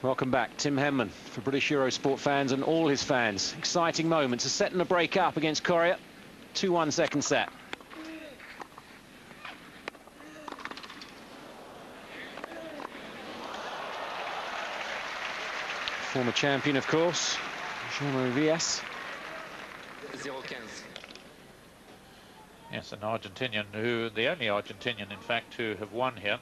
Welcome back, Tim Henman, for British Eurosport fans and all his fans. Exciting moments, a set and a break up against Coria. 2-1 second set. Former champion, of course, Jean-Marie Villas. Yes, an Argentinian who, the only Argentinian, in fact, to have won here.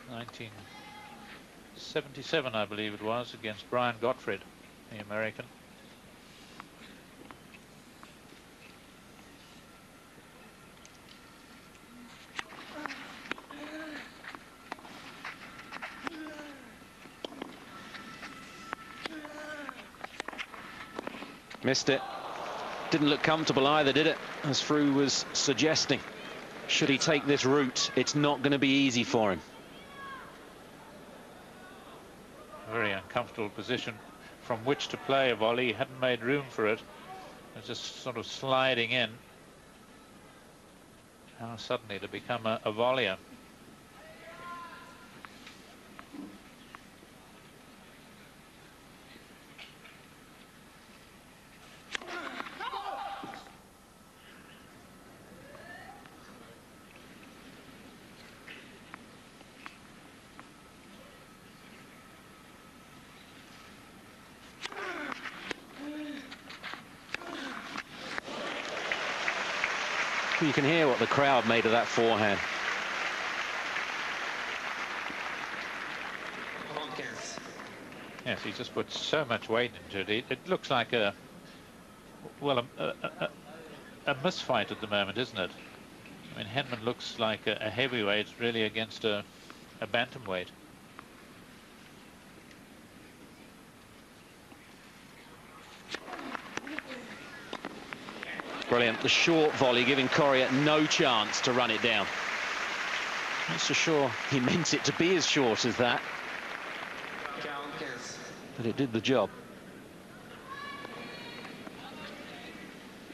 1977, I believe it was, against Brian Gottfried, the American. Missed it. Didn't look comfortable either, did it? As Fru was suggesting. Should he take this route, it's not going to be easy for him. Very uncomfortable position from which to play a volley. He hadn't made room for it. It was just sort of sliding in. Now suddenly to become a volleyer. You can hear what the crowd made of that forehand. Yes, he just put so much weight into it. It looks like a misfight at the moment, isn't it? I mean, Henman looks like a heavyweight really against a bantamweight. Brilliant. The short volley giving Coria no chance to run it down. Not so sure he meant it to be as short as that. But it did the job.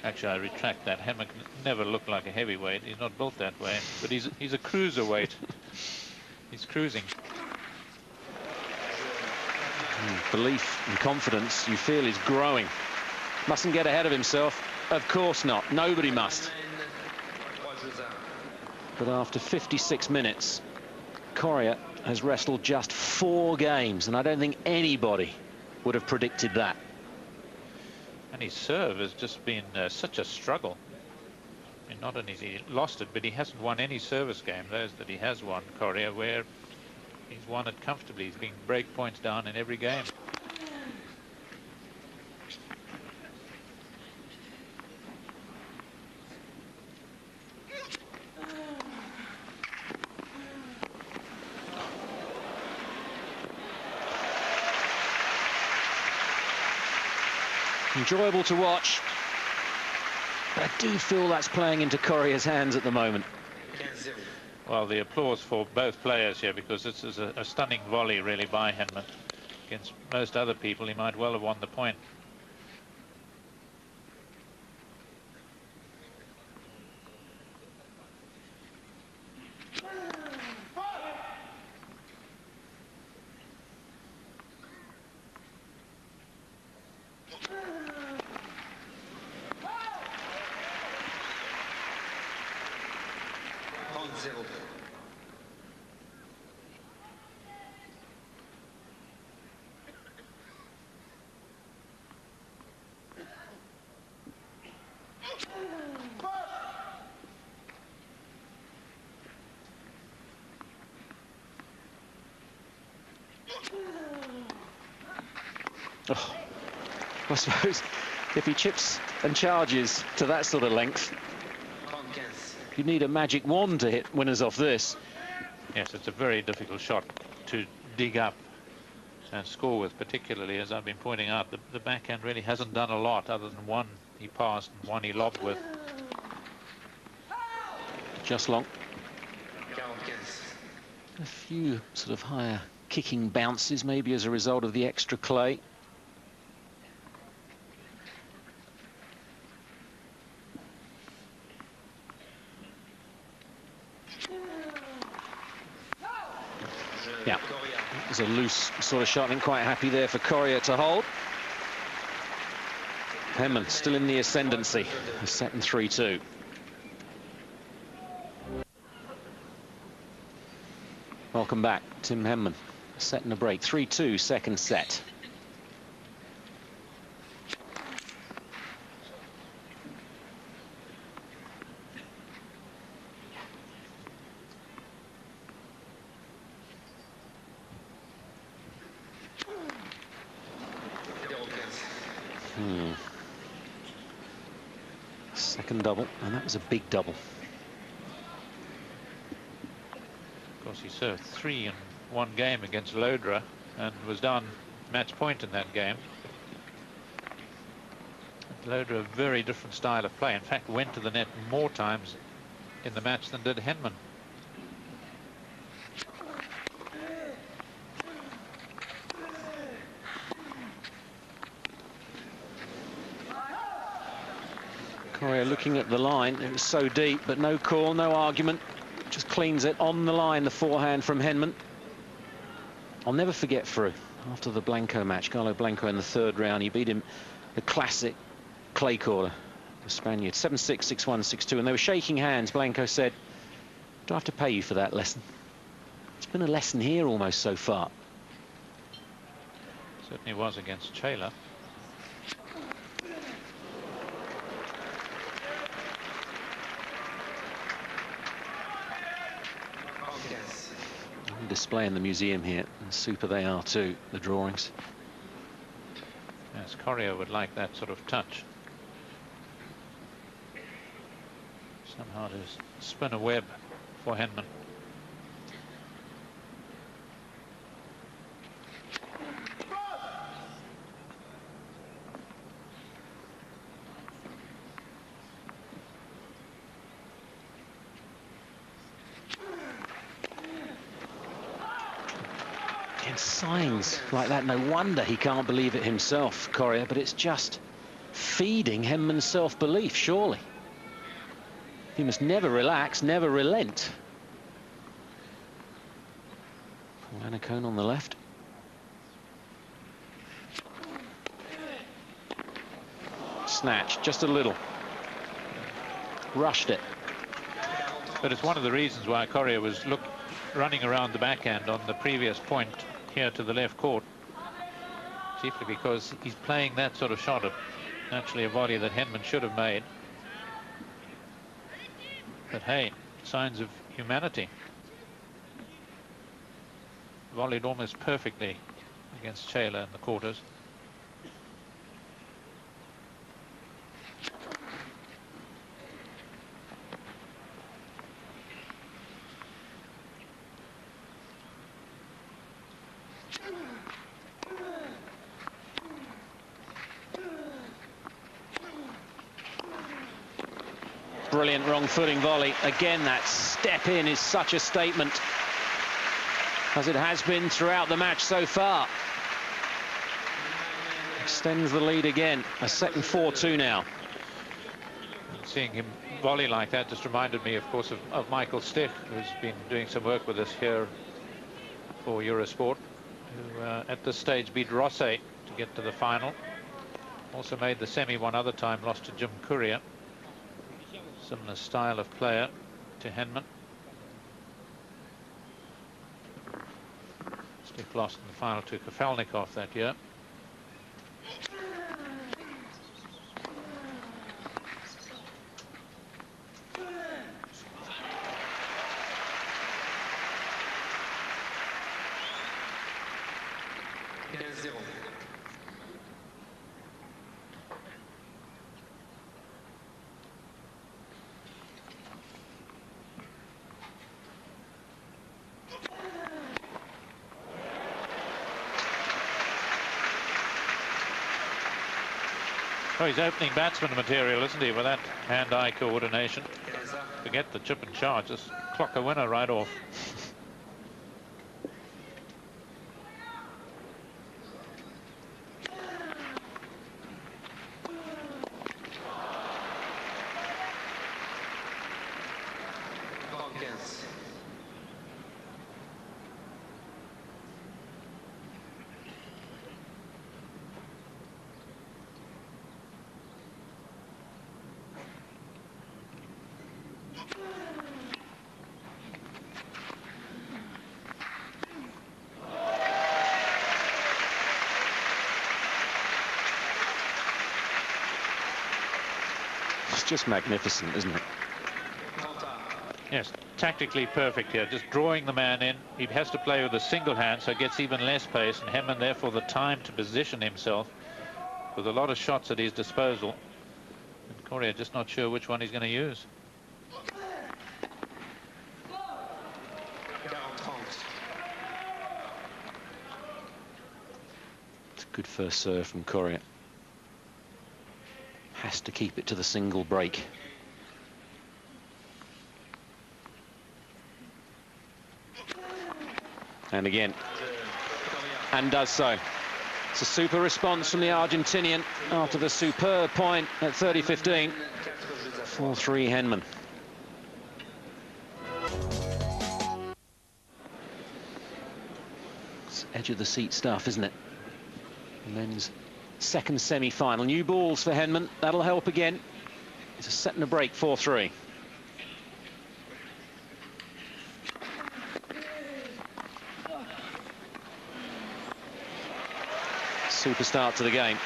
Actually, I retract that. Henman can never look like a heavyweight. He's not built that way. But he's a cruiserweight. He's cruising. Belief and confidence, you feel, is growing. Mustn't get ahead of himself. Of course not. Nobody must. But after 56 minutes, Coria has wrestled just 4 games, and I don't think anybody would have predicted that. And his serve has just been such a struggle. I mean, not only has he lost it, but he hasn't won any service game. Those that he has won, Coria, where he's won it comfortably. He's been break points down in every game. Enjoyable to watch, but I do feel that's playing into Coria's hands at the moment. Well, the applause for both players here, because this is a stunning volley really by Henman. Against most other people, he might well have won the point. Oh, I suppose if he chips and charges to that sort of length, you need a magic wand to hit winners off this. Yes, it's a very difficult shot to dig up and score with, particularly, as I've been pointing out, the backhand really hasn't done a lot other than one he passed and one he lobbed with. Just long. A few sort of higher kicking bounces, maybe as a result of the extra clay. Yeah. It was a loose sort of shot, and quite happy there for Coria to hold. Henman still in the ascendancy, set in 3-2. Welcome back, Tim Henman. Set in a break, 3-2, second set. Second double, and that was a big double. Of course, he served 3 in one game against Lodra and was down match point in that game. Lodra, a very different style of play. In fact, went to the net more times in the match than did Henman. Coria looking at the line. It was so deep, but no call, no argument. Just cleans it on the line, the forehand from Henman. I'll never forget Fru, after the Blanco match, Carlo Blanco in the third round, he beat him the classic clay quarter, the Spaniard, 7-6, 6-1, 6-2, and they were shaking hands. Blanco said, "Do I have to pay you for that lesson?" It's been a lesson here almost so far. Certainly was against Taylor. Display in the museum here, and super they are too, the drawings. Yes, Coria would like that sort of touch. Somehow to spin a web for Henman. Signs like that, no wonder he can't believe it himself, Coria, but it's just feeding Henman's self-belief, surely. He must never relax, never relent. Lanacone on the left. Snatch, just a little. Rushed it. But it's one of the reasons why Coria was running around the backhand on the previous point here to the left court, chiefly because he's playing that sort of shot, actually a volley that Henman should have made. But hey, signs of humanity. Volleyed almost perfectly against Taylor in the quarters. Brilliant wrong footing volley. Again, that step in is such a statement, as it has been throughout the match so far. Extends the lead again. A set and 4-2 now. Seeing him volley like that just reminded me, of course, of Michael Stick, who's been doing some work with us here for Eurosport, who at this stage beat Rosset to get to the final. Also made the semi one other time, lost to Jim Courier. Similar style of player to Henman. Stick lost in the final to Kafelnikov that year. Oh, he's opening batsman material, isn't he, with that hand-eye coordination. Forget the chip and charge, just clock a winner right off. It's just magnificent, isn't it? Yes, tactically perfect here, just drawing the man in. He has to play with a single hand, so gets even less pace, and Henman therefore the time to position himself with a lot of shots at his disposal. And Coria just not sure which one he's going to use. It's a good first serve from Coria. Has to keep it to the single break. And again, and does so. It's a super response from the Argentinian after the superb point at 30-15. 4-3 Henman. It's edge of the seat stuff, isn't it? Men's second semi-final. New balls for Henman. That'll help again. It's a set and a break, 4-3. Super start to the game.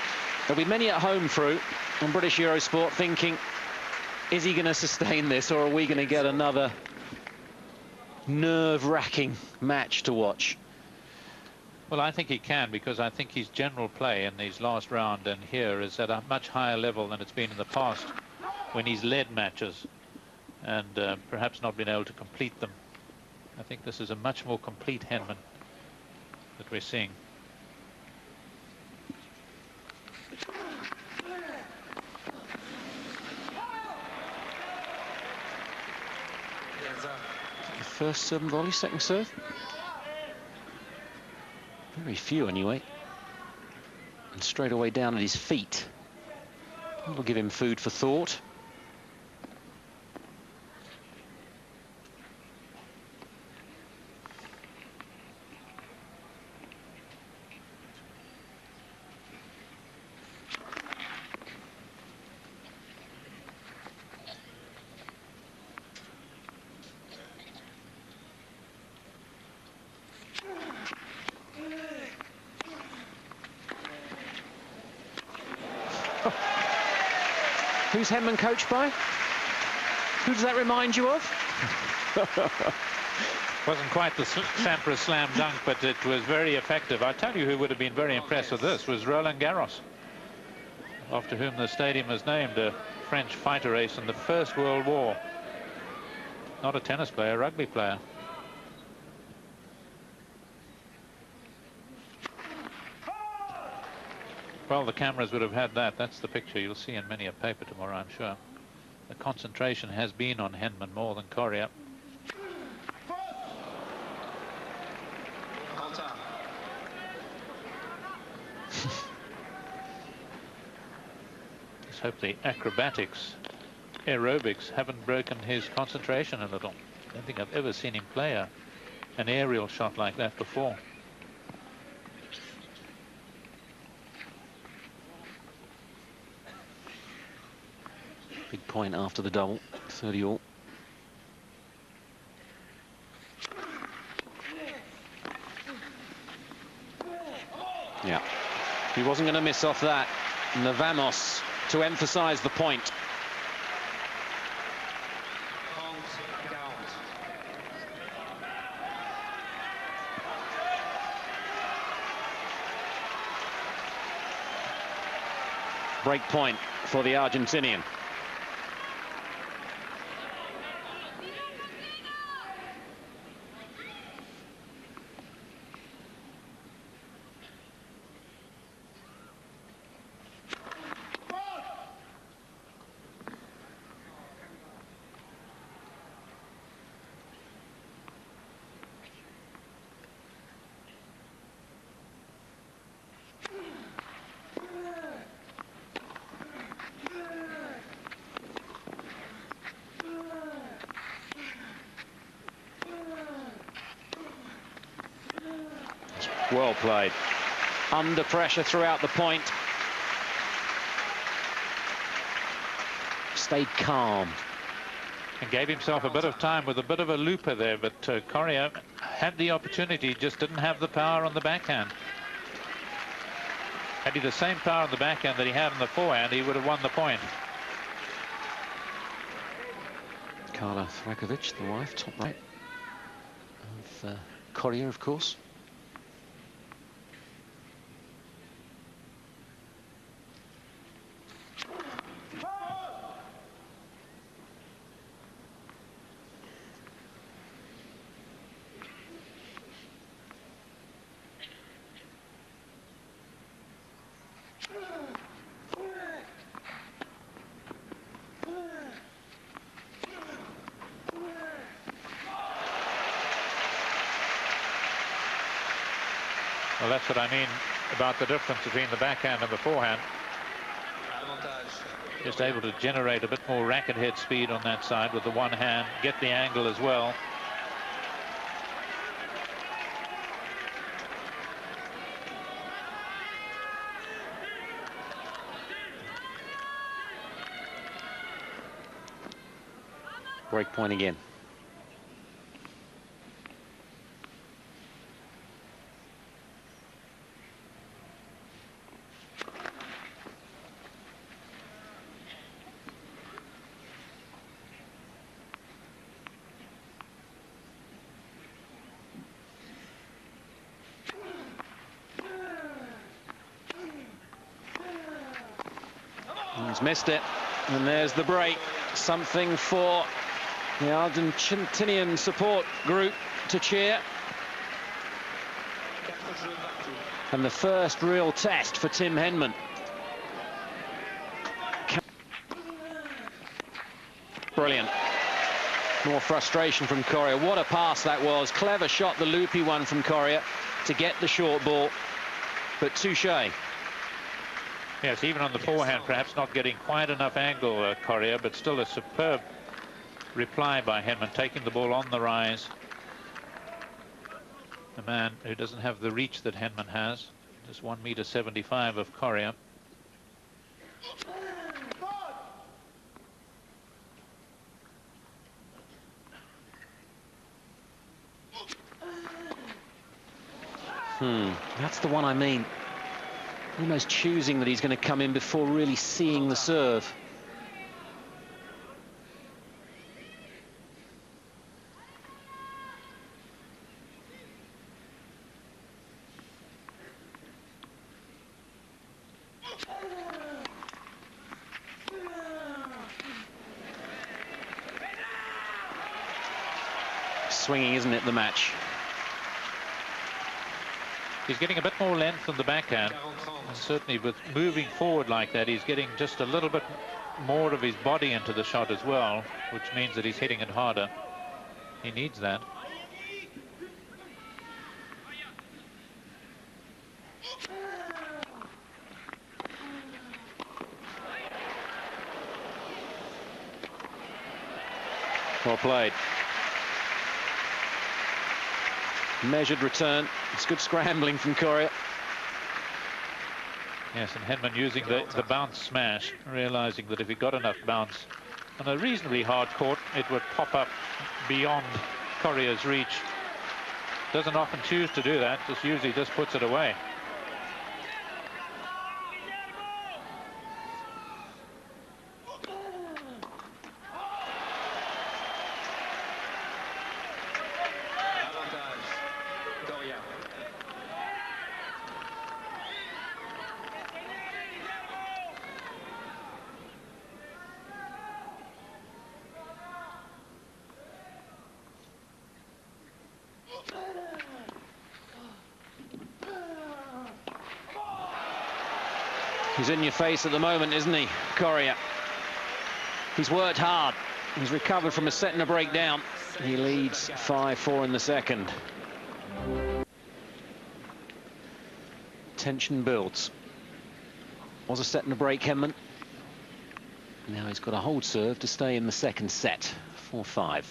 There'll be many at home through on British Eurosport thinking, is he going to sustain this, or are we going to get another nerve-wracking match to watch? Well, I think he can, because I think his general play in these last round and here is at a much higher level than it's been in the past when he's led matches and perhaps not been able to complete them. I think this is a much more complete Henman that we're seeing. First serve and volley, second serve? Very few anyway. And straight away down at his feet. That'll give him food for thought. Who's Henman coached by? Who does that remind you of? Wasn't quite the Sampras slam dunk, but it was very effective. I tell you who would have been very impressed with this was Roland Garros, after whom the stadium is named, a French fighter ace in the First World War. Not a tennis player, a rugby player. Well, the cameras would have had that. That's the picture you'll see in many a paper tomorrow, I'm sure. The concentration has been on Henman more than Coria. Let's hope the acrobatics, aerobics haven't broken his concentration a little. I don't think I've ever seen him play an aerial shot like that before. Big point after the double, 30 all. Yeah, he wasn't going to miss off that. And the vamos to emphasize the point. Break point for the Argentinian. Well played. Under pressure throughout the point. Stayed calm. And gave himself a bit of time with a bit of a looper there, but Coria had the opportunity, just didn't have the power on the backhand. Had he the same power on the backhand that he had on the forehand, he would have won the point. Carla Thrakovic, the wife, top right of Coria, of course. Well, that's what I mean about the difference between the backhand and the forehand. Just able to generate a bit more racket head speed on that side with the one hand, get the angle as well. Break point again. He's missed it, and there's the break. Something for the Argentinian support group to cheer. And the first real test for Tim Henman. Brilliant. More frustration from Coria. What a pass that was. Clever shot, the loopy one from Coria to get the short ball. But touche. Yes, even on the forehand, perhaps not getting quite enough angle, Coria, but still a superb reply by Henman, taking the ball on the rise. A man who doesn't have the reach that Henman has, just 1.75 m of Coria. That's the one I mean. Almost choosing that he's going to come in before really seeing the serve. Swinging, isn't it, the match? He's getting a bit more length on the backhand, and certainly with moving forward like that, he's getting just a little bit more of his body into the shot as well, which means that he's hitting it harder. He needs that. Well played. Measured return. It's good scrambling from Coria. Yes, and Henman using the bounce smash, realizing that if he got enough bounce on a reasonably hard court, it would pop up beyond Coria's reach. Doesn't often choose to do that, just usually just puts it away. He's in your face at the moment, isn't he, Coria? He's worked hard. He's recovered from a set and a breakdown. He leads 5-4 in the second. Tension builds. Was a set and a break, Henman. Now he's got a hold serve to stay in the second set. 4-5.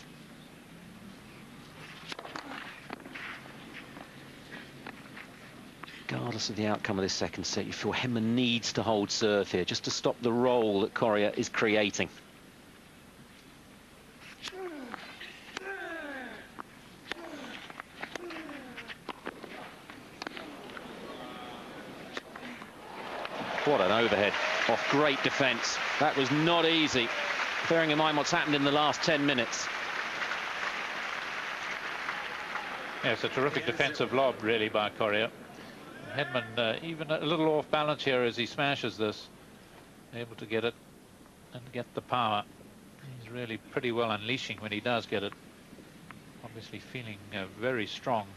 Regardless of the outcome of this second set, you feel Henman needs to hold serve here just to stop the roll that Coria is creating. What an overhead off great defence. That was not easy, bearing in mind what's happened in the last 10 minutes. Yeah, it's a terrific defensive lob, really, by Coria. Henman, even a little off balance here as he smashes this, able to get it and get the power. He's really pretty well unleashing when he does get it. Obviously feeling very strong.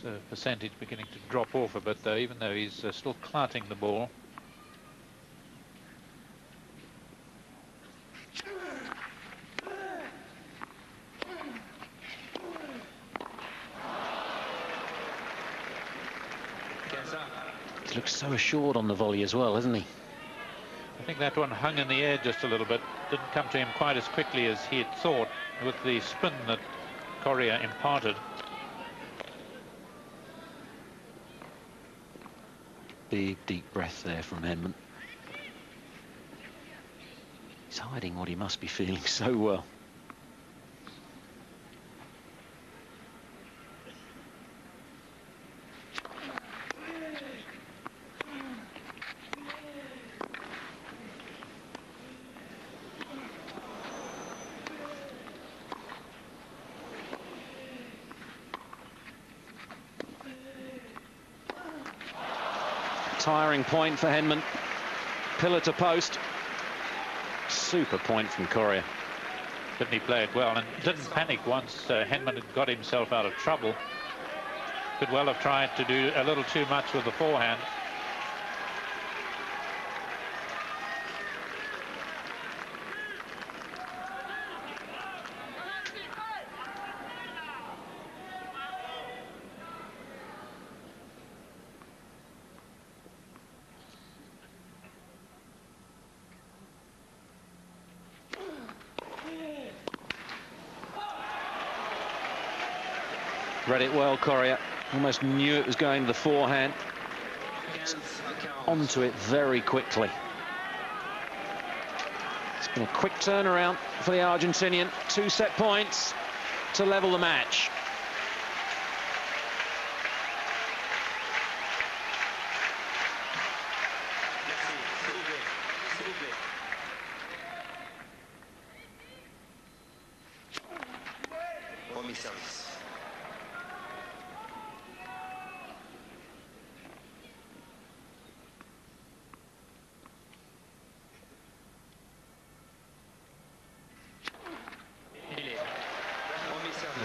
So percentage beginning to drop off a bit, though, even though he's still clouting the ball. He looks so assured on the volley as well, isn't he? I think that one hung in the air just a little bit. Didn't come to him quite as quickly as he had thought with the spin that Coria imparted. Big, deep breath there from Henman. He's hiding what he must be feeling so well. Tiring point for Henman. Pillar to post. Super point from Coria. Didn't he play it well, and didn't panic once Henman had got himself out of trouble. Could well have tried to do a little too much with the forehand. Read it well, Coria. Almost knew it was going to the forehand. Onto it very quickly. It's been a quick turnaround for the Argentinian. 2 set points to level the match.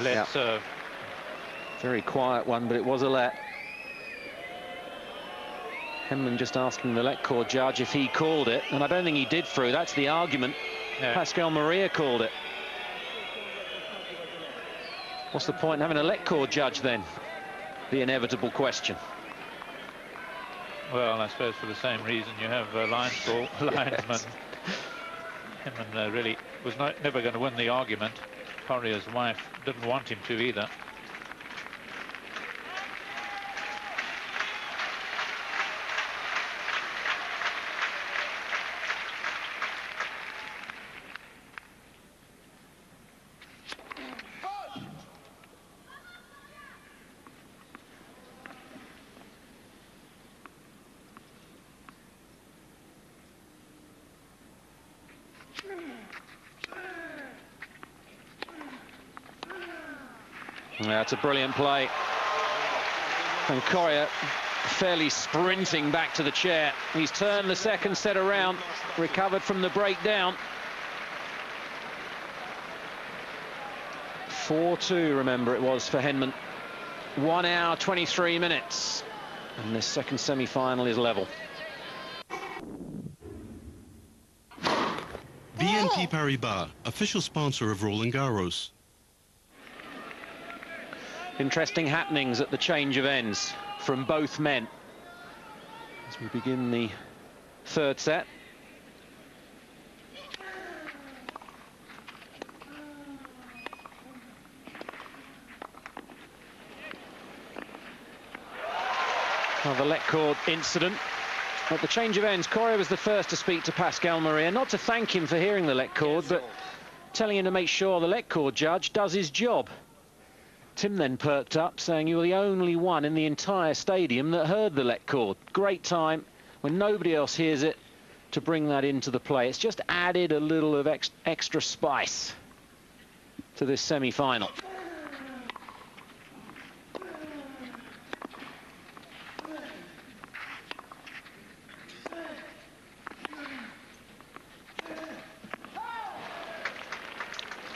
Let serve. Very quiet one, but it was a let. Henman just asking the let court judge if he called it, and I don't think he did through. That's the argument. No. Pascal Maria called it. What's the point in having a let court judge then? The inevitable question. Well, I suppose for the same reason you have linesman. Yes. Henman really was never going to win the argument. Coria's wife didn't want him to either. Yeah, it's a brilliant play. And Coria fairly sprinting back to the chair. He's turned the second set around, recovered from the breakdown. 4-2, remember, it was for Henman. 1 hour, 23 minutes. And this second semi-final is level. BNP Paribas, official sponsor of Roland Garros. Interesting happenings at the change of ends from both men as we begin the third set. Well, the let cord incident. At the change of ends, Coria was the first to speak to Pascal Maria, not to thank him for hearing the let cord, but telling him to make sure the let cord judge does his job. Tim then perked up, saying you were the only one in the entire stadium that heard the let chord. Great time, when nobody else hears it, to bring that into the play. It's just added a little of extra spice to this semi-final.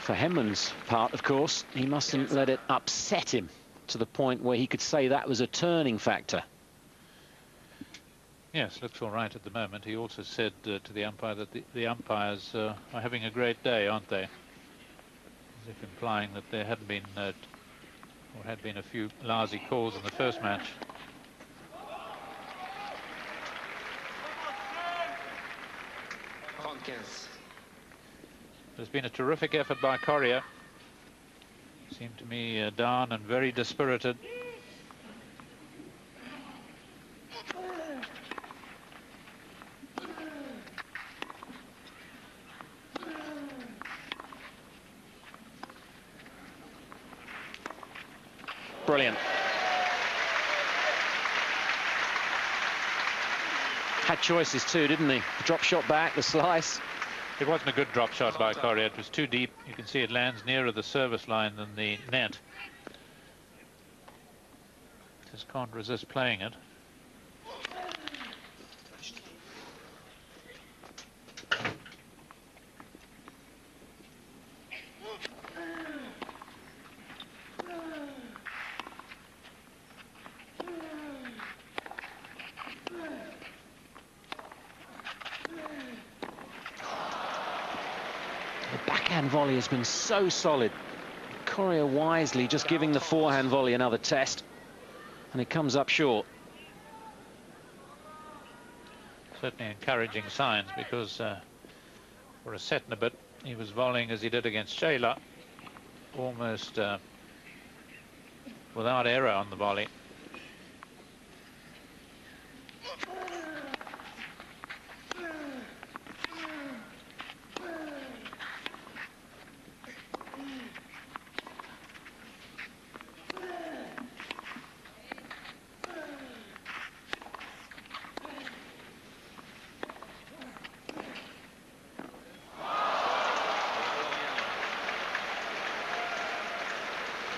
For Henman's part, of course, he mustn't let it upset him to the point where he could say that was a turning factor. Yes, looks all right at the moment. He also said to the umpire that the umpires are having a great day, aren't they? As if implying that there had been a few lousy calls in the first match. There's been a terrific effort by Coria. Seemed to me down and very dispirited. Brilliant. Had choices too, didn't he? The drop shot back, the slice. It wasn't a good drop shot by Coria. It was too deep. You can see it lands nearer the service line than the net. Just can't resist playing it. Backhand volley has been so solid. Coria wisely just giving the forehand volley another test, and it comes up short. Certainly encouraging signs, because for a set and a bit he was volleying as he did against Shayla, almost without error on the volley.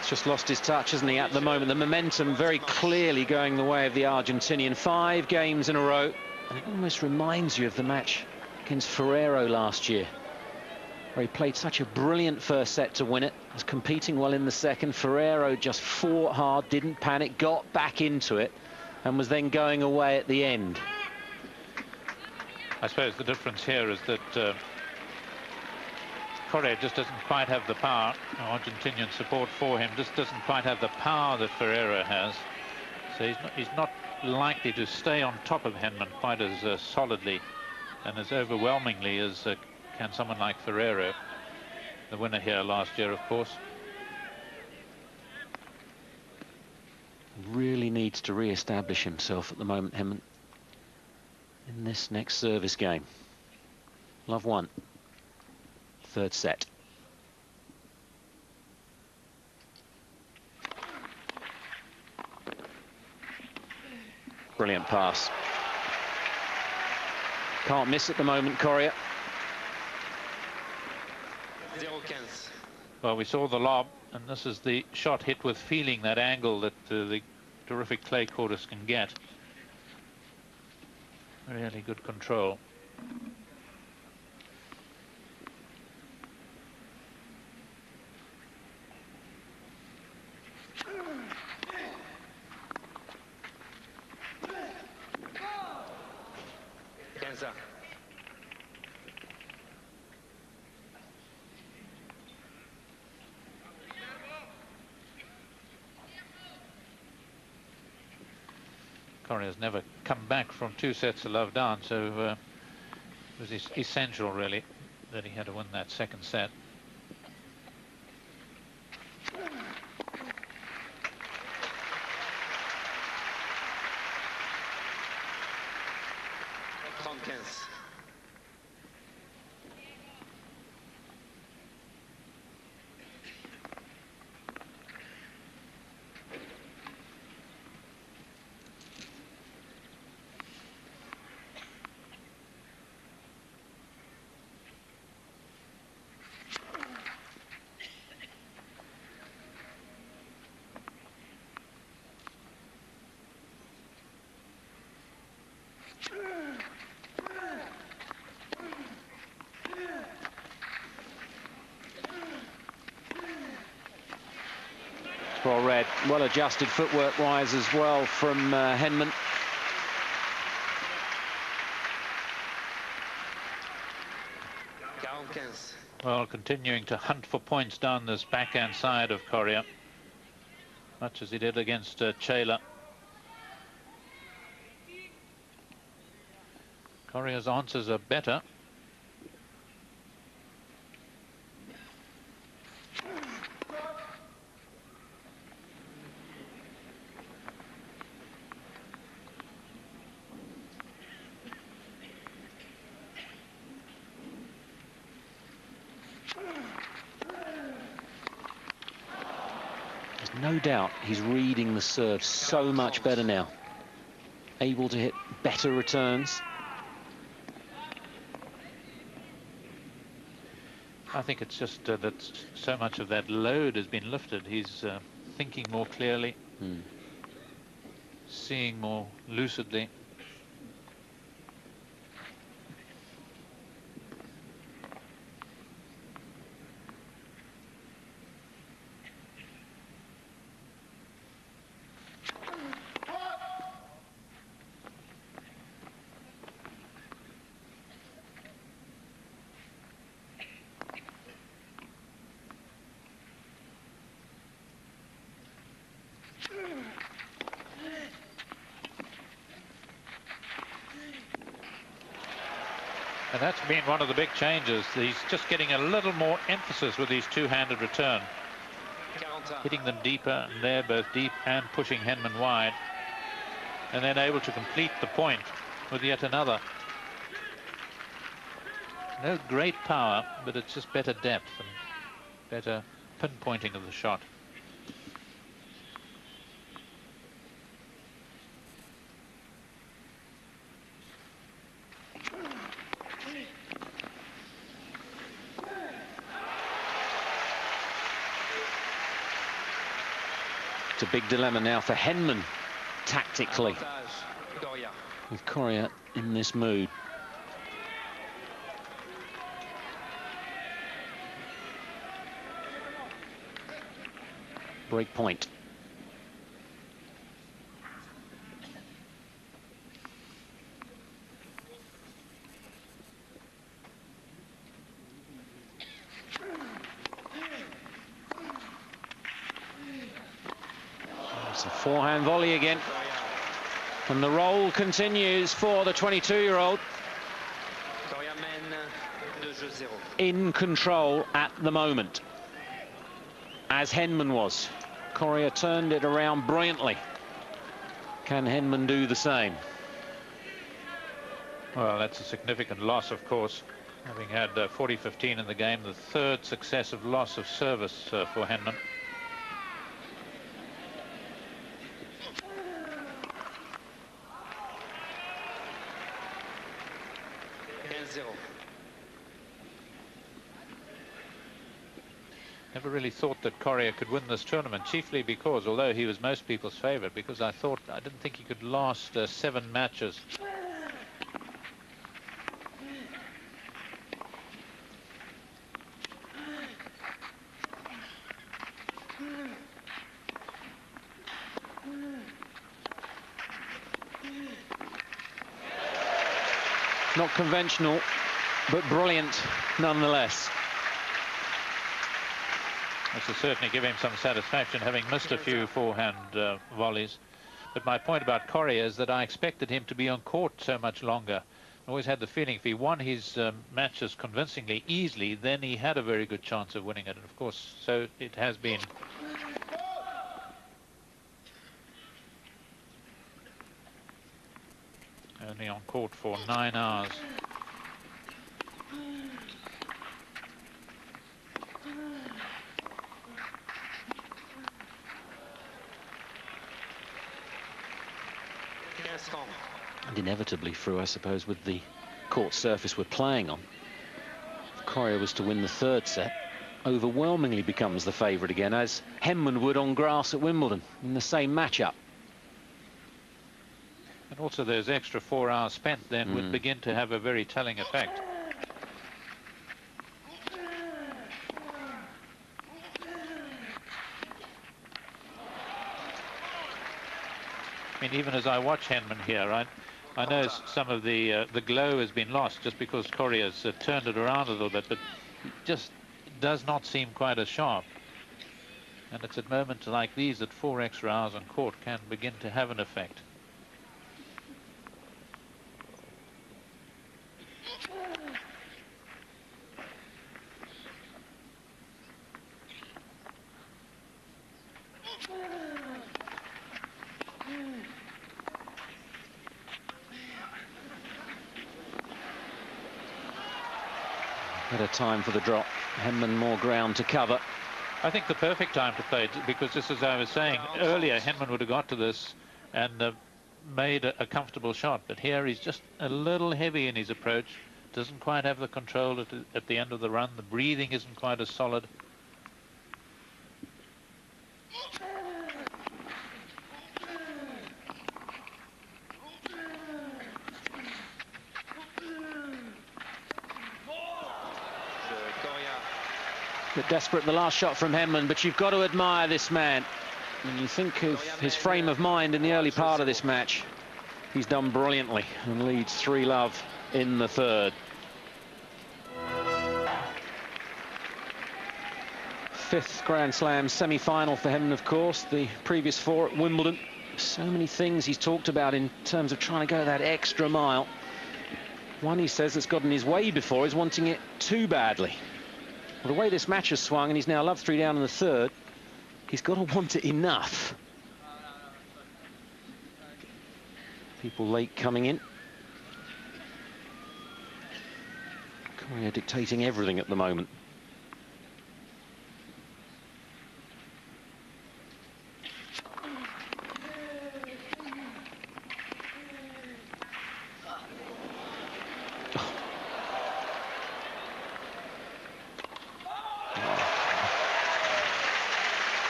Just lost his touch, hasn't he, at the moment? The momentum very clearly going the way of the Argentinian. 5 games in a row, and it almost reminds you of the match against Ferrero last year, where he played such a brilliant first set to win it, was competing well in the second. Ferrero just fought hard, didn't panic, got back into it, and was then going away at the end. I suppose the difference here is that Coria just doesn't quite have the power. Argentinian support for him just doesn't quite have the power that Ferrero has. So he's not likely to stay on top of Henman quite as solidly and as overwhelmingly as can someone like Ferrero, the winner here last year, of course. Really needs to re-establish himself at the moment, Henman, in this next service game. Love 1. Third set. Brilliant pass. Can't miss at the moment, Coria. Well, we saw the lob, and this is the shot hit with feeling, that angle that the terrific clay courters can get. Really good control. Coria's never come back from 2 sets of love down, so it was essential, really, that he had to win that second set. Well read, well adjusted footwork-wise as well from Henman. Well, continuing to hunt for points down this backhand side of Coria, much as he did against Chayla. Coria's answers are better. There's no doubt he's reading the serve so much better now. Able to hit better returns. I think it's just that so much of that load has been lifted. He's thinking more clearly, seeing more lucidly. And that's been one of the big changes. He's just getting a little more emphasis with these two-handed return. Hitting them deeper, and they're both deep and pushing Henman wide. And then able to complete the point with yet another. No great power, but it's just better depth and better pinpointing of the shot. It's a big dilemma now for Henman, tactically, with Coria in this mood. Break point. It's a forehand volley again. And the roll continues for the 22-year-old. In control at the moment, as Henman was. Coria turned it around brilliantly. Can Henman do the same? Well, that's a significant loss, of course. Having had 40-15 in the game, the third successive loss of service for Henman. Never really thought that Coria could win this tournament, chiefly because, although he was most people's favourite, because I didn't think he could last 7 matches. Not conventional, but brilliant nonetheless. This will certainly give him some satisfaction, having missed a few forehand volleys. But my point about Coria is that I expected him to be on court so much longer. I always had the feeling if he won his matches convincingly, easily, then he had a very good chance of winning it. And of course, so it has been. Only on court for 9 hours. And inevitably through, I suppose, with the court surface we're playing on. If Coria was to win the 3rd set, overwhelmingly becomes the favourite again, as Henman would on grass at Wimbledon in the same matchup. And also those extra 4 hours spent then would begin to have a very telling effect. I mean, even as I watch Henman here, I know some of the glow has been lost just because Coria's turned it around a little bit, but it just does not seem quite as sharp. And it's at moments like these that 4 extra hours on court can begin to have an effect. Better time for the drop. Henman more ground to cover. I think the perfect time to play it, because just as I was saying earlier, Henman would have got to this and made a comfortable shot. But here he's just a little heavy in his approach. Doesn't quite have the control at the end of the run. The breathing isn't quite as solid. Bit desperate the last shot from Henman, but you've got to admire this man. When you think of his frame of mind in the early part of this match, he's done brilliantly and leads 3-love in the third. Fifth Grand Slam semi-final for Henman, of course. The previous 4 at Wimbledon. So many things he's talked about in terms of trying to go that extra mile. One he says that's got in his way before is wanting it too badly. Well, the way this match has swung, and he's now love 3 down in the third, he's got to want it enough. People late coming in. Coria dictating everything at the moment.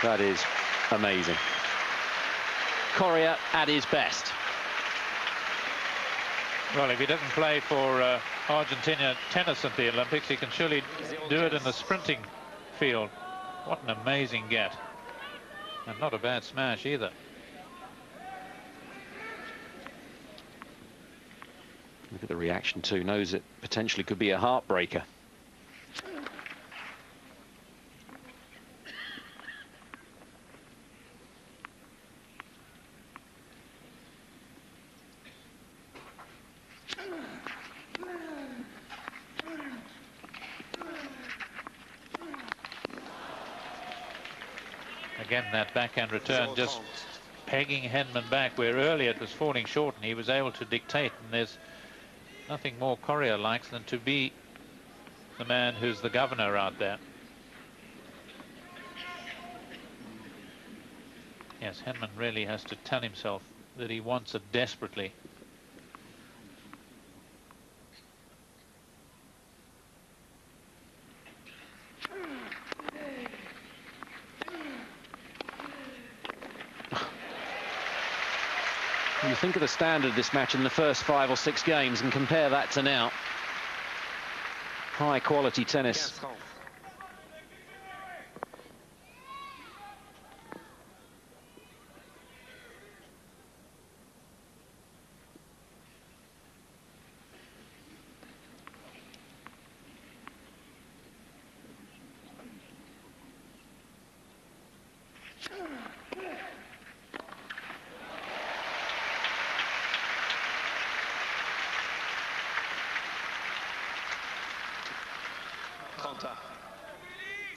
That is amazing. Coria at his best. Well, if he doesn't play for Argentina tennis at the Olympics, he can surely do it in the sprinting field. What an amazing get. And not a bad smash either. Look at the reaction too. Knows it potentially could be a heartbreaker. Again, that backhand return just pegging Henman back, where earlier it was falling short and he was able to dictate. And there's nothing more Coria likes than to be the man who's the governor out there. Yes, Henman really has to tell himself that he wants it desperately. You think of the standard of this match in the first 5 or 6 games and compare that to now. High quality tennis.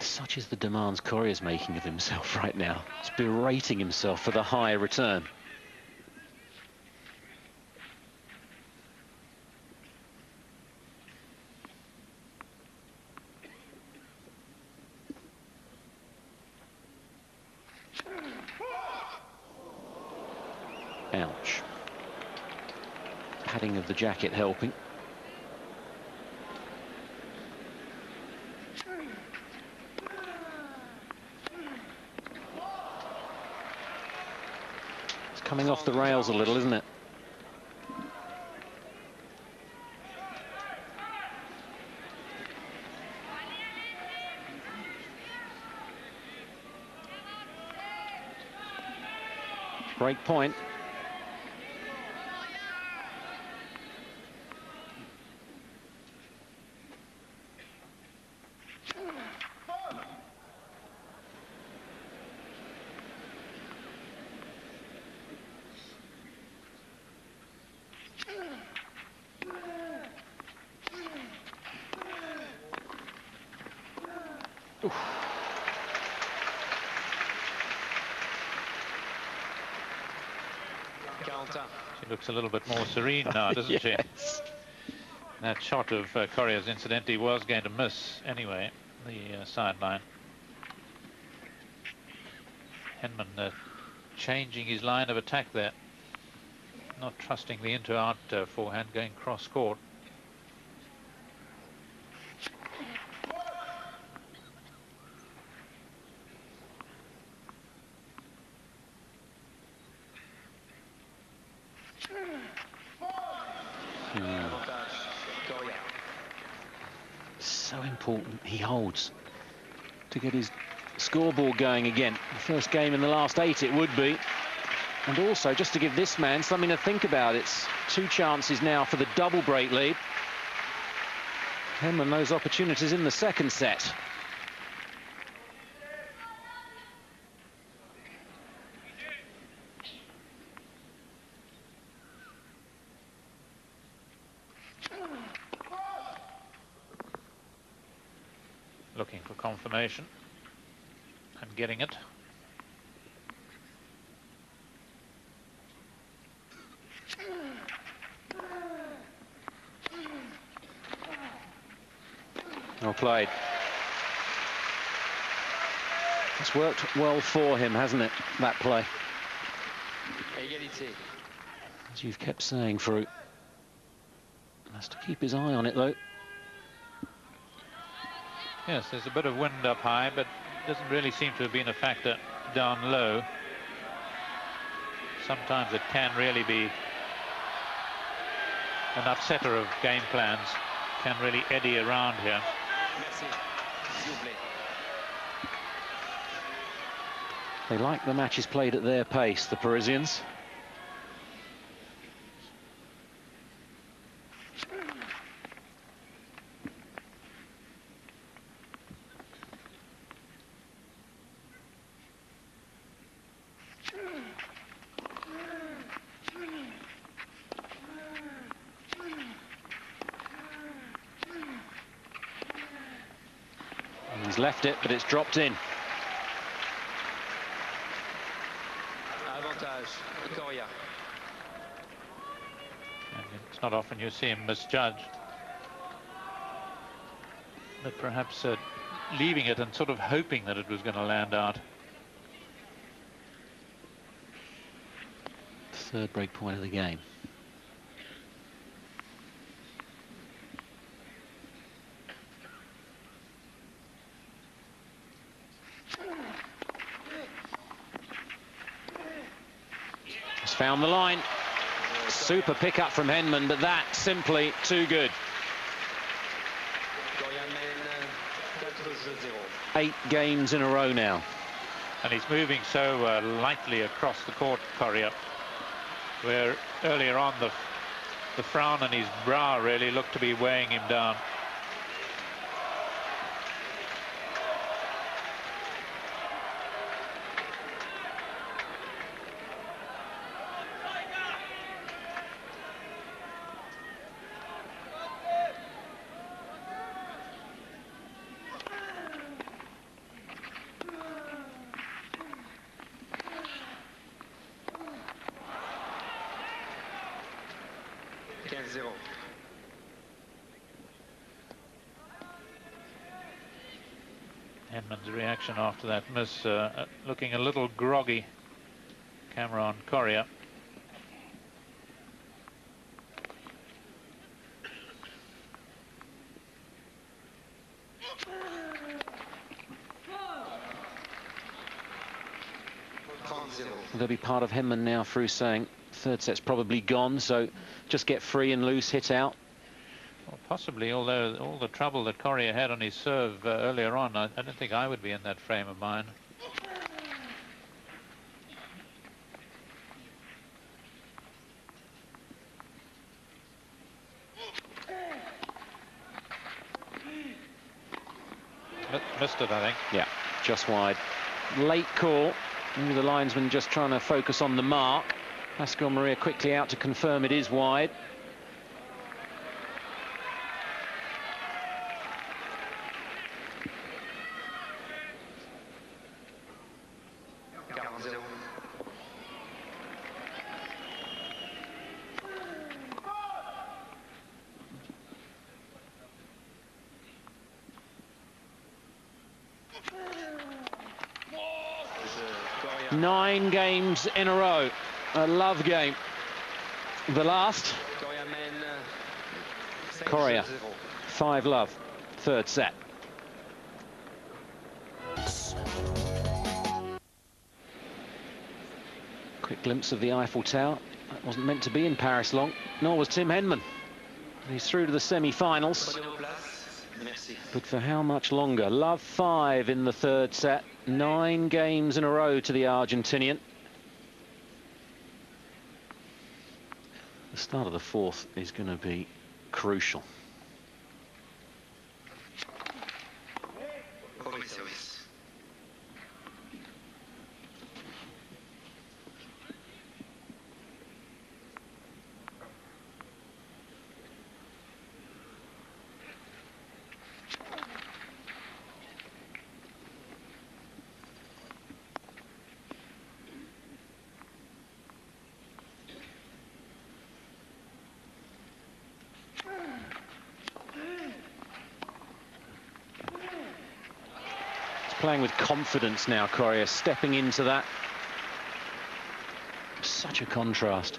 Such is the demands Coria's making of himself right now. He's berating himself for the high return. Ouch. Padding of the jacket helping. Coming off the rails a little, isn't it? Break point. She looks a little bit more serene now, doesn't she? That shot of Coria's, incidentally, was going to miss anyway, the sideline. Henman changing his line of attack there. Not trusting the into-out forehand, going cross-court. So important he holds to get his scoreboard going again. The first game in the last 8 it would be. And also just to give this man something to think about. It's 2 chances now for the double break lead. Henman those opportunities in the second set. Looking for confirmation and getting it. Well played. It's worked well for him, hasn't it, that play? As you've kept saying, Fruit. Has to keep his eye on it, though. Yes, there's a bit of wind up high, but doesn't really seem to have been a factor down low. Sometimes it can really be an upsetter of game plans, can really eddy around here. They like the matches played at their pace, the Parisians. He's left it, but it's dropped in. Coria. And it's not often you see him misjudge. But perhaps leaving it and sort of hoping that it was going to land out. Third break point of the game. Found the line. Super pickup from Henman, but that simply too good. 8 games in a row now. And he's moving so lightly across the court, Coria, where earlier on the frown on his brow really looked to be weighing him down. Henman's reaction after that miss, looking a little groggy. Camera on Coria. There'll be part of Henman now through saying third set's probably gone, so just get free and loose, hit out. Well, possibly, although all the trouble that Coria had on his serve earlier on, I don't think I would be in that frame of mind. Missed it, I think. Yeah, just wide. Late call. Maybe the linesman just trying to focus on the mark. Pascal Maria quickly out to confirm it is wide. 9 games in a row. A love game. The last. Coria, 5-love, third set. Quick glimpse of the Eiffel Tower. That wasn't meant to be in Paris long, nor was Tim Henman. He's through to the semi-finals. But for how much longer? Love 5 in the third set. 9 games in a row to the Argentinian. The start of the fourth is going to be crucial. Playing with confidence now, Coria, stepping into that. Such a contrast.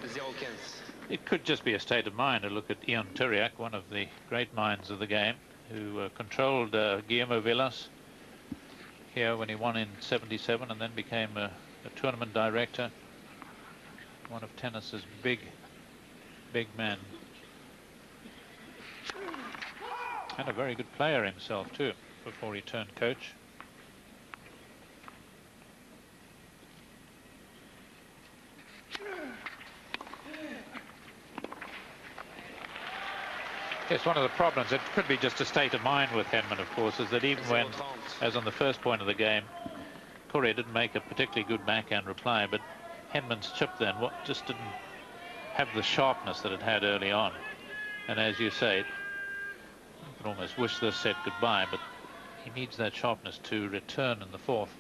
It could just be a state of mind to look at Ion Turiak, one of the great minds of the game, who controlled Guillermo Vilas here when he won in '77 and then became a tournament director. One of tennis's big men. And a very good player himself too, before he turned coach. Yes, one of the problems, it could be just a state of mind with Henman, of course, is that even when, as on the first point of the game, Coria didn't make a particularly good backhand reply, but Henman's chip then just didn't have the sharpness that it had early on. And as you say, you can almost wish this set goodbye, but he needs that sharpness to return in the fourth.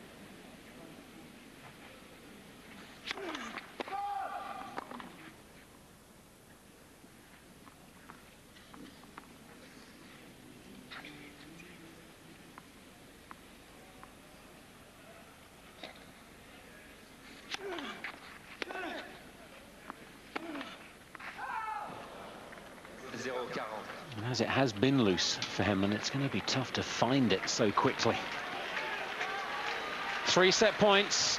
As it has been loose for him, and it's going to be tough to find it so quickly. 3 set points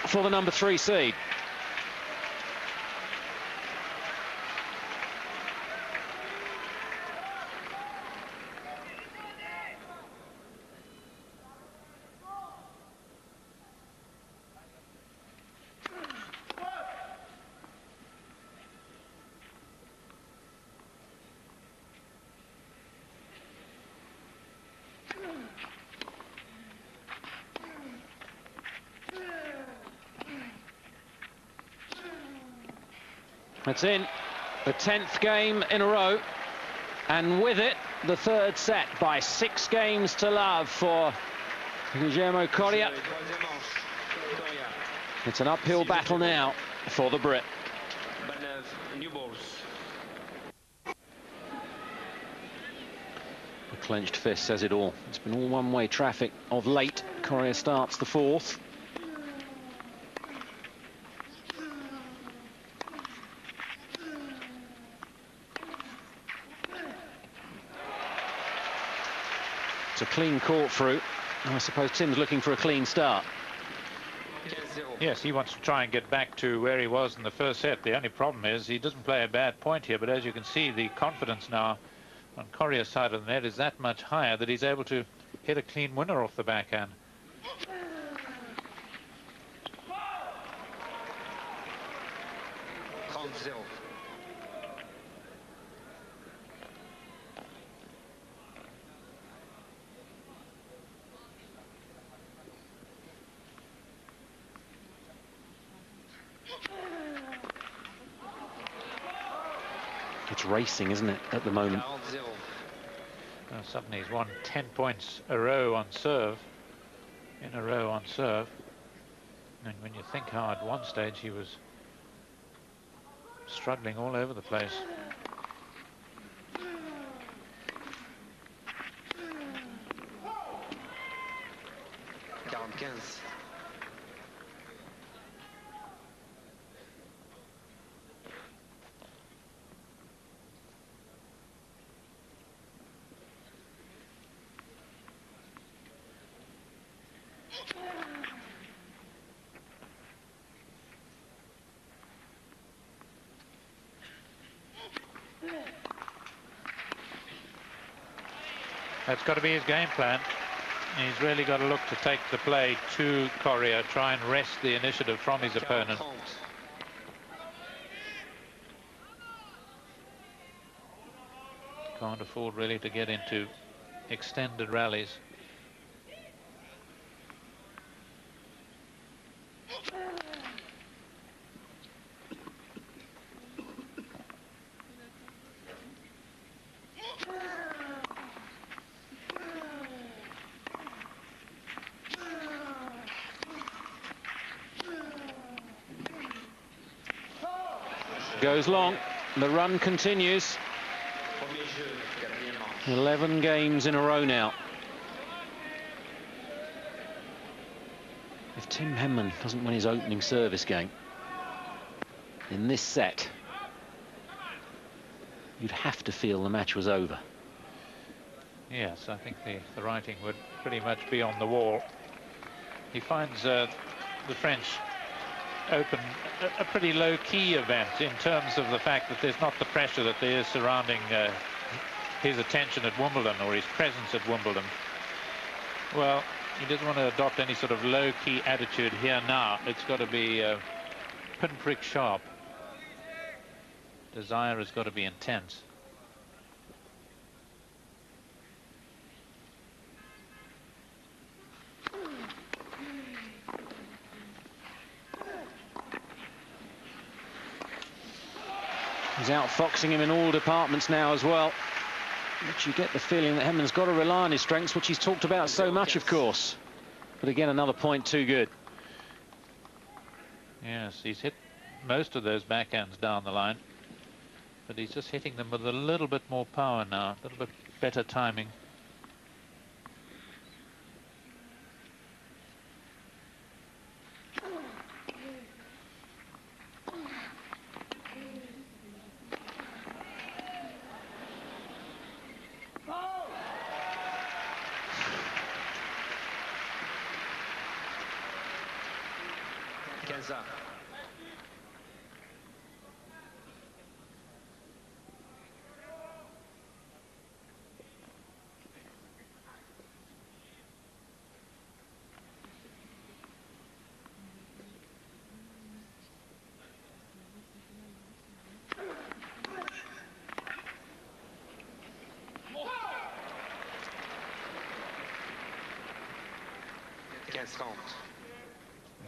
for the number 3 seed. It's in the 10th game in a row, and with it, the third set by 6 games to love for Guillermo Coria. It's an uphill battle now for the Brit. The clenched fist says it all. It's been all one-way traffic of late. Coria starts the fourth. It's a clean court through. I suppose Tim's looking for a clean start. Yes, he wants to try and get back to where he was in the first set. The only problem is he doesn't play a bad point here, but as you can see, the confidence now on Coria's side of the net is that much higher that he's able to hit a clean winner off the backhand. It's racing, isn't it, at the moment? Suddenly he's won 10 points a row on serve, in a row on serve. And when you think how at one stage he was struggling all over the place. That's got to be his game plan. He's really got to look to take the play to Coria, try and wrest the initiative from his opponent. Can't afford really to get into extended rallies. Goes long. The run continues. 11 games in a row now. If Tim Henman doesn't win his opening service game in this set, you'd have to feel the match was over. Yes, I think the writing would pretty much be on the wall. He finds the French Open a pretty low-key event in terms of the fact that there's not the pressure that there is surrounding his attention at Wimbledon or his presence at Wimbledon. Well, he doesn't want to adopt any sort of low-key attitude here now. It's got to be pinprick sharp. Desire has got to be intense. He's outfoxing him in all departments now as well. But you get the feeling that Henman's got to rely on his strengths, which he's talked about so much, of course. But again, another point too good. Yes, he's hit most of those backhands down the line. But he's just hitting them with a little bit more power now, a little bit better timing.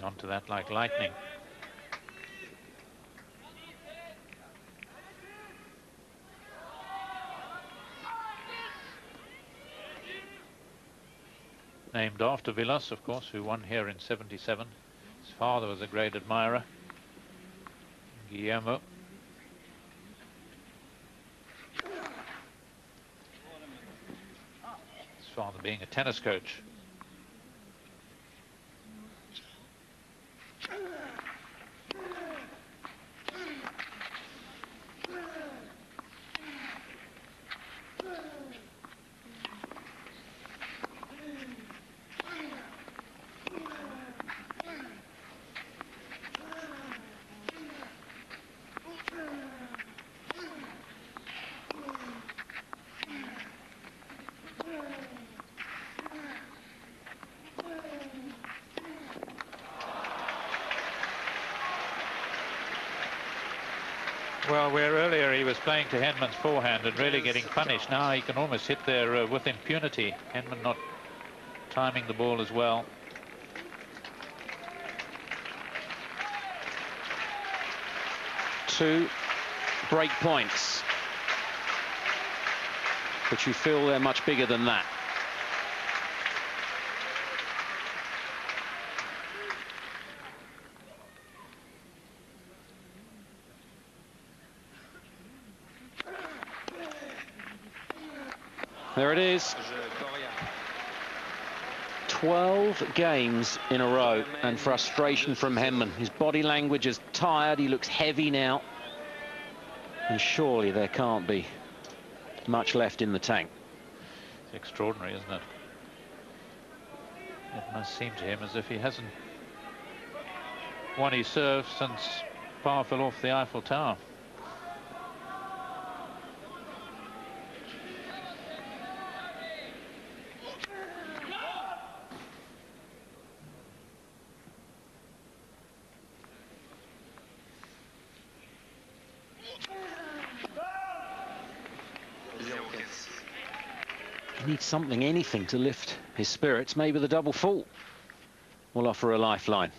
Onto that like lightning. Named after Villas, of course, who won here in '77. His father was a great admirer, Guillermo. His father being a tennis coach. Well, where earlier he was playing to Henman's forehand and really getting punished, now he can almost hit there with impunity. Henman not timing the ball as well. Two break points, but you feel they're much bigger than that. There it is. 12 games in a row, and frustration from Henman. His body language is tired. He looks heavy now. And surely there can't be much left in the tank. It's extraordinary, isn't it? It must seem to him as if he hasn't won his serve since Bar fell off the Eiffel Tower. He needs something, anything to lift his spirits. Maybe the double fault will offer a lifeline.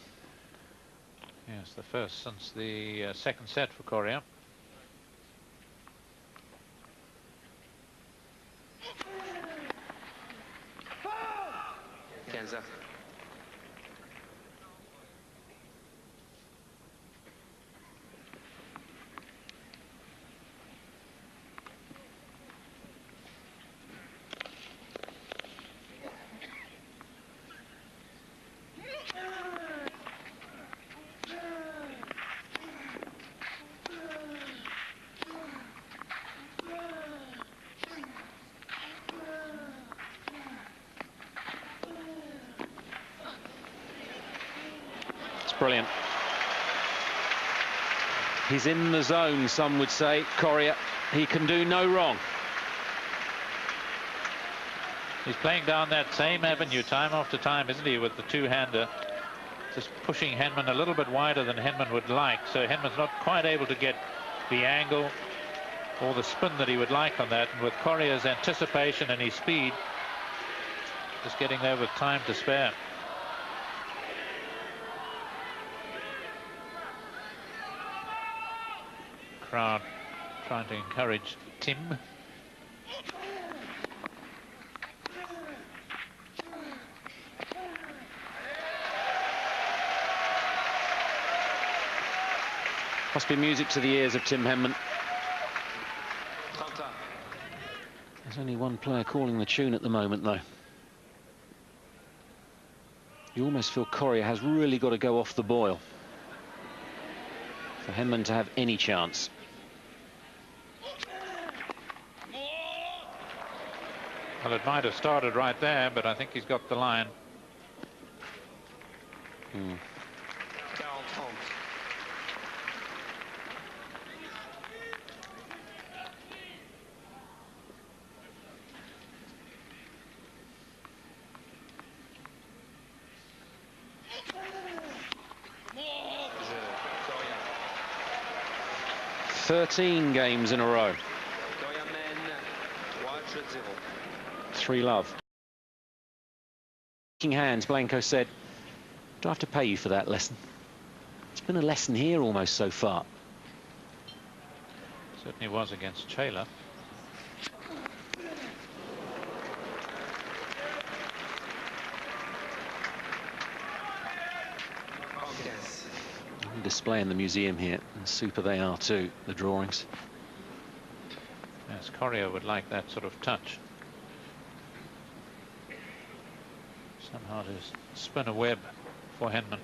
Yes, the first since the second set for Coria. Brilliant. He's in the zone, some would say. Coria, he can do no wrong. He's playing down that same avenue time after time, isn't he, with the two-hander, just pushing Henman a little bit wider than Henman would like. So Henman's not quite able to get the angle or the spin that he would like on that. And with Coria's anticipation and his speed, just getting there with time to spare. Crowd trying to encourage Tim. Must be music to the ears of Tim Henman. There's only one player calling the tune at the moment, though. You almost feel Coria has really got to go off the boil for Henman to have any chance. Well, it might have started right there, but I think he's got the line. 13 games in a row. 3-love. Shaking hands, Blanco said, "Do I have to pay you for that lesson?" It's been a lesson here almost so far. Certainly was against Taylor. Display in the museum here, and super they are too, the drawings. Yes, Coria would like that sort of touch. Somehow to spin a web for Henman.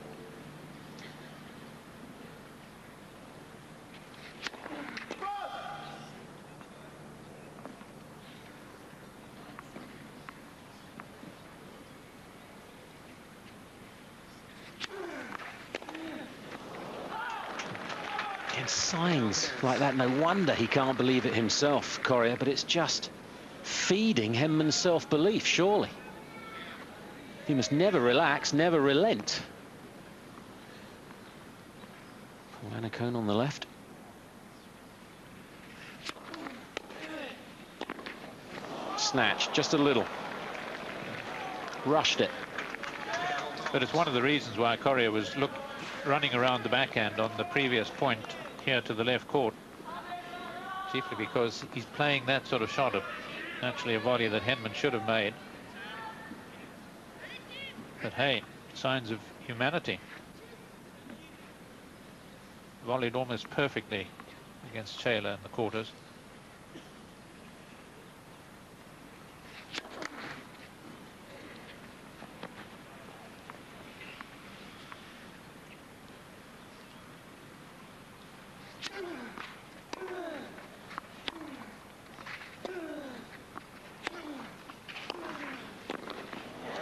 Signs like that, no wonder he can't believe it himself, Coria, but it's just feeding Henman's self-belief, surely. He must never relax, never relent. Lanacone on the left. Snatched, just a little. Rushed it. But it's one of the reasons why Coria was running around the backhand on the previous point here to the left court, chiefly because he's playing that sort of shot, of actually a volley that Henman should have made. But hey, signs of humanity. Volleyed almost perfectly against Taylor in the quarters.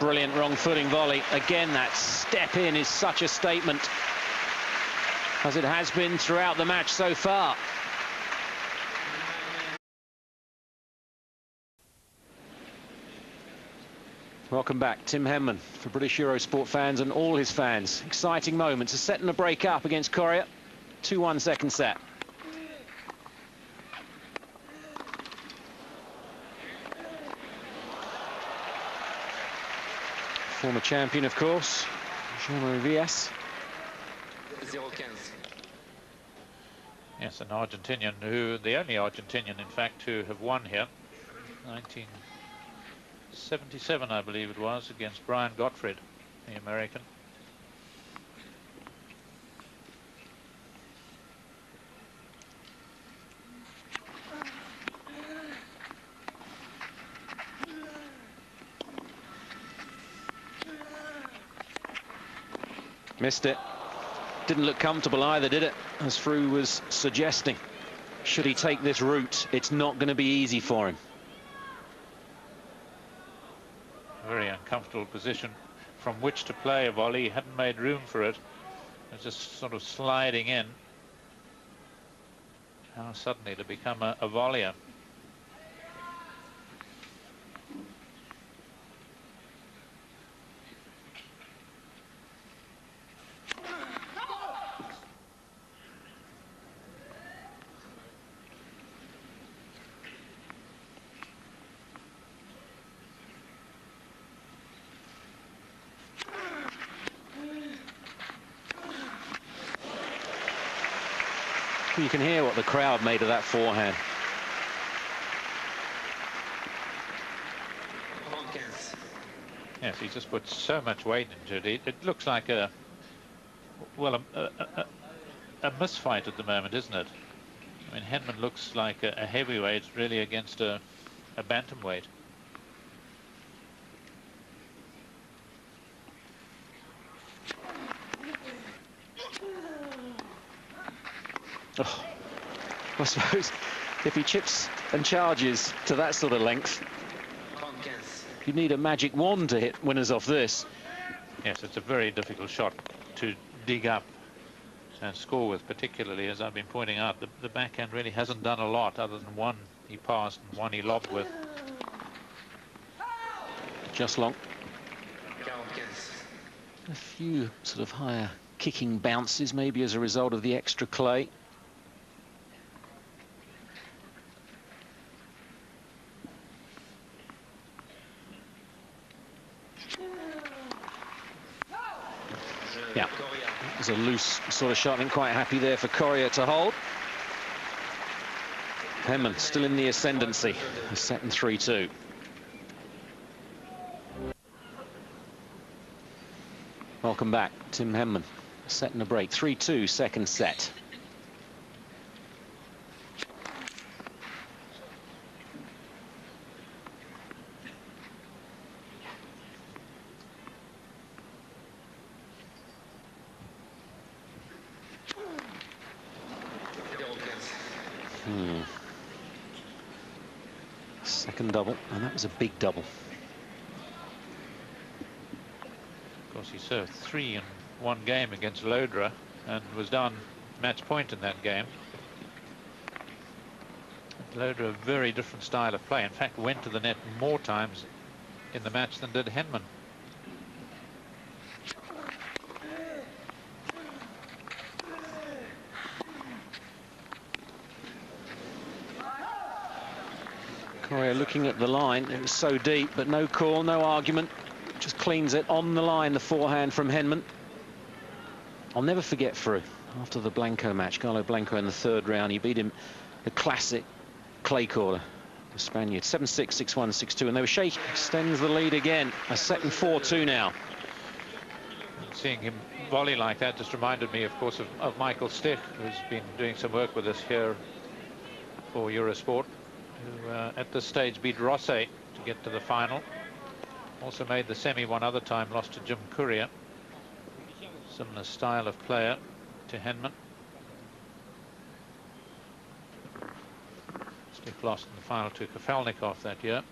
brilliant wrong footing volley. Again, that step in is such a statement, as it has been throughout the match so far. Welcome back, Tim Henman, for British Eurosport fans and all his fans. Exciting moments, a set and a break up against Coria. 2-1 second set. Former champion, of course, Jean-Marie Villas. Yes, an Argentinian who, the only Argentinian, in fact, to have won here. 1977, I believe it was, against Brian Gottfried, the American. Missed it. Didn't look comfortable either, did it? As Fru was suggesting. Should he take this route, it's not going to be easy for him. Very uncomfortable position from which to play a volley. He hadn't made room for it. It was just sort of sliding in. Now suddenly to become a volleyer. You can hear what the crowd made of that forehand. Yes, he just put so much weight into it. It looks like a misfight at the moment, isn't it? I mean, Henman looks like a heavyweight really against a bantamweight. Oh, I suppose if he chips and charges to that sort of length, you need a magic wand to hit winners off this. Yes, it's a very difficult shot to dig up and score with, particularly, as I've been pointing out, the backhand really hasn't done a lot other than one he passed and one he lobbed with. Just long. A few sort of higher kicking bounces, maybe as a result of the extra clay. Yeah, it was a loose sort of shot. I think quite happy there for Coria to hold. Henman still in the ascendancy. A set and 3-2. Welcome back, Tim Henman. A set and a break. 3-2 second set. Second double, and that was a big double. Of course, he served 3 in one game against Lodra and was down match point in that game. Lodra, a very different style of play. In fact, went to the net more times in the match than did Henman. Coria looking at the line. It was so deep, but no call, no argument. Just cleans it on the line, the forehand from Henman. I'll never forget Fru. After the Blanco match, Carlo Blanco in the third round, he beat him the classic clay caller, the Spaniard. 7-6, 6-1, 6-2, and they were shaking. Extends the lead again. A set and 4-2 now. Seeing him volley like that just reminded me, of course, of Michael Stich, who's been doing some work with us here for Eurosport, who at this stage beat Rosset to get to the final. Also made the semi one other time, lost to Jim Coria. Similar style of player to Henman. Stich lost in the final to Kafelnikov that year.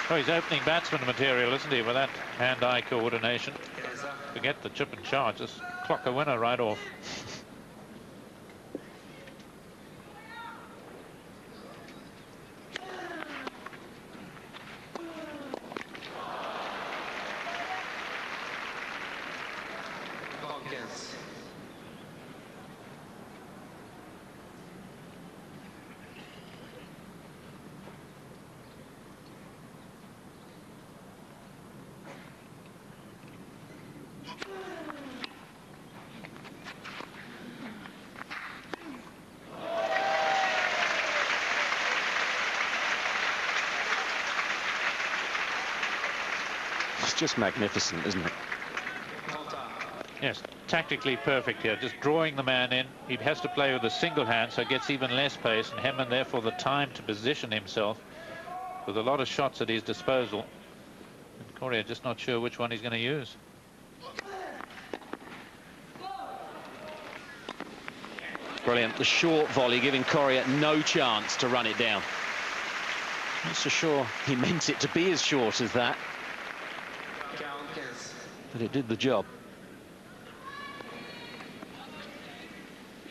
Oh, he's opening batsman material, isn't he, with that hand-eye coordination. Forget the chip and charge, just clock a winner right off. It's just magnificent, isn't it? Yes, tactically perfect here, just drawing the man in. He has to play with a single hand, so gets even less pace, and Henman therefore the time to position himself with a lot of shots at his disposal. And Coria just not sure which one he's going to use. Brilliant. The short volley giving Coria no chance to run it down. Not so sure he meant it to be as short as that, but it did the job.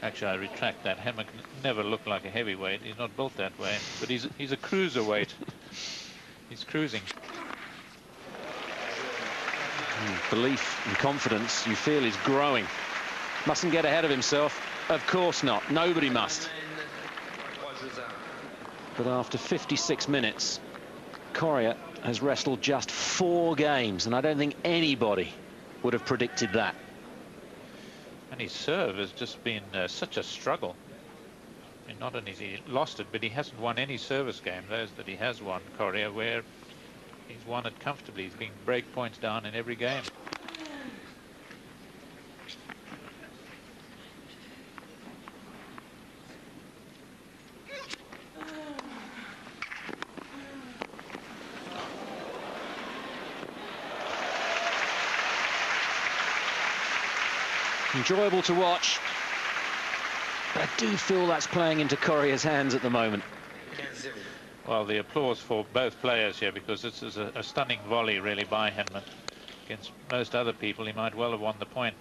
Actually, I retract that. Henman can never look like a heavyweight. He's not built that way, but he's a cruiserweight. He's cruising. Belief and confidence you feel is growing. Mustn't get ahead of himself. Of course not. Nobody must. But after 56 minutes, Coria has wrestled just 4 games, and I don't think anybody would have predicted that. And his serve has just been such a struggle. And not only has he lost it, but he hasn't won any service game. Those that he has won, Coria, where he's won it comfortably. He's been break points down in every game. Enjoyable to watch. But I do feel that's playing into Coria's hands at the moment. Well, the applause for both players here, because this is a stunning volley really by Henman. Against most other people, he might well have won the point.